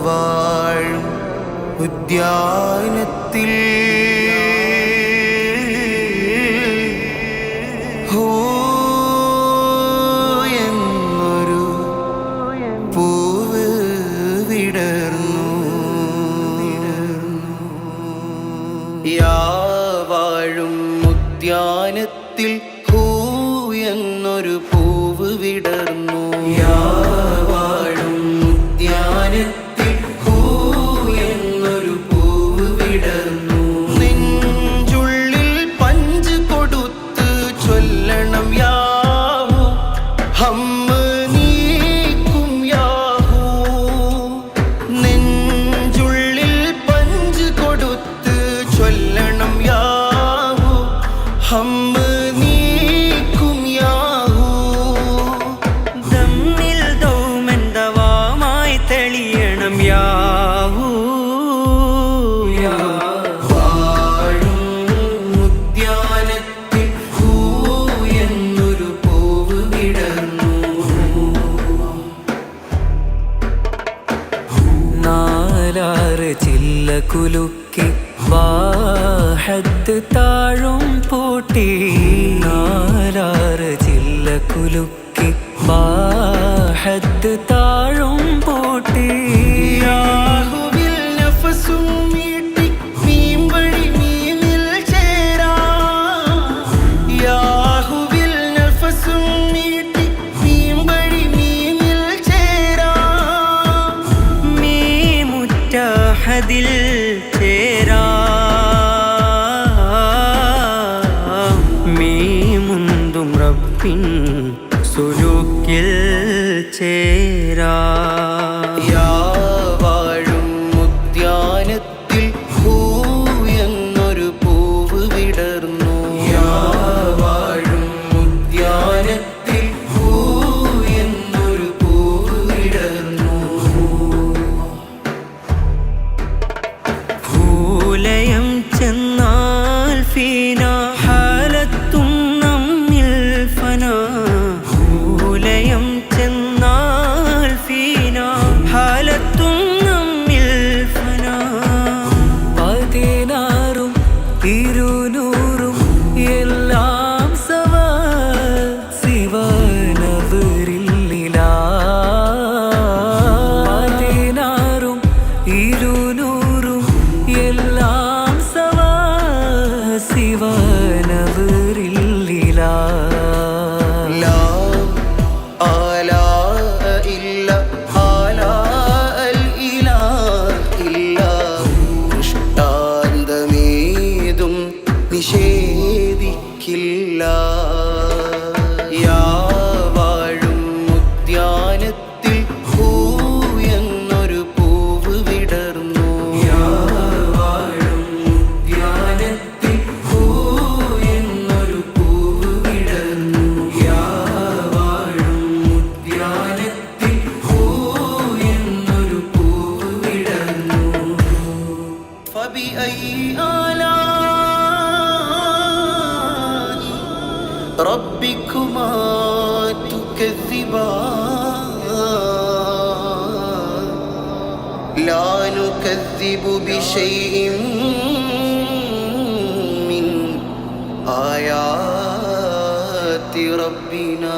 വാഴും ഉദ്യാനത്തിൽ എന്നൊരു പൂവ് വിടർന്നു. വാഴും ഉദ്യാനത്തിൽ എന്നൊരു പൂവ് വിടർന്നു. വാഴും ഉദ്യാനത്തിൽ എന്നൊരു പൂവ് വിടർന്നു. നെഞ്ചുള്ളിൽ പഞ്ച് കൊടുത്ത് ചൊല്ലണം യാഹൂ, ഹമ്മ നീക്കും യാഹൂ. നെഞ്ചുള്ളിൽ പഞ്ച് കൊടുത്ത് ചൊല്ലണം യാഹൂ, ഹമ്മ കുലുക്കി വാഹത്ത് താഴും പൂട്ടി. നാലാറ് ചില്ല കുലുക്കി വാഹത്ത് താഴും പൂട്ടി. യാഹുവിൽ നഫസും മീട്ടി മീം വഴി മീമിൽ ചേരാ. യാഹുവിൽ നഫസും മീട്ടി മീം വഴി മീമിൽ ചേരാ. മീമുറ്റഹദിൽ ചേരാ. മീമുന്തും റബ്ബിൻ സുലൂക്കിൽ ചേരാ. വാഴും ഉദ്യാനത്തിൽ എന്നൊരു പൂവ് വിടർന്നു. വാഴും ഉദ്യാനത്തിൽ എന്നൊരു പൂവ് വിടർന്നു. ഭൂലയം ചെന്നാൽ ഫീന ഹാലത്തും നമ്മിൽ ഫന. ഭൂലയം ചെന്നാൽ ഫീന ഹാലത്തും നമ്മിൽ ഫന. 16ഉം 200ഉം എല്ലാം സവ സിവ നവറില്ല. 16ഉം 200ഉം എല്ലാം സവ സിവ നവറില്ല. നിഷേധിക്കില്ല. വാഴും ഉദ്യാനത്തിൽ എന്നൊരു പൂവ് വിടർന്നു. വാഴും ഉദ്യാനത്തിൽ എന്നൊരു പൂവ് വിടർന്നു. വാഴും ഉദ്യാനത്തിൽ എന്നൊരു പൂവ് വിടർന്നു. ربكما تكذبان لا نكذب بشيء من آيات ربنا.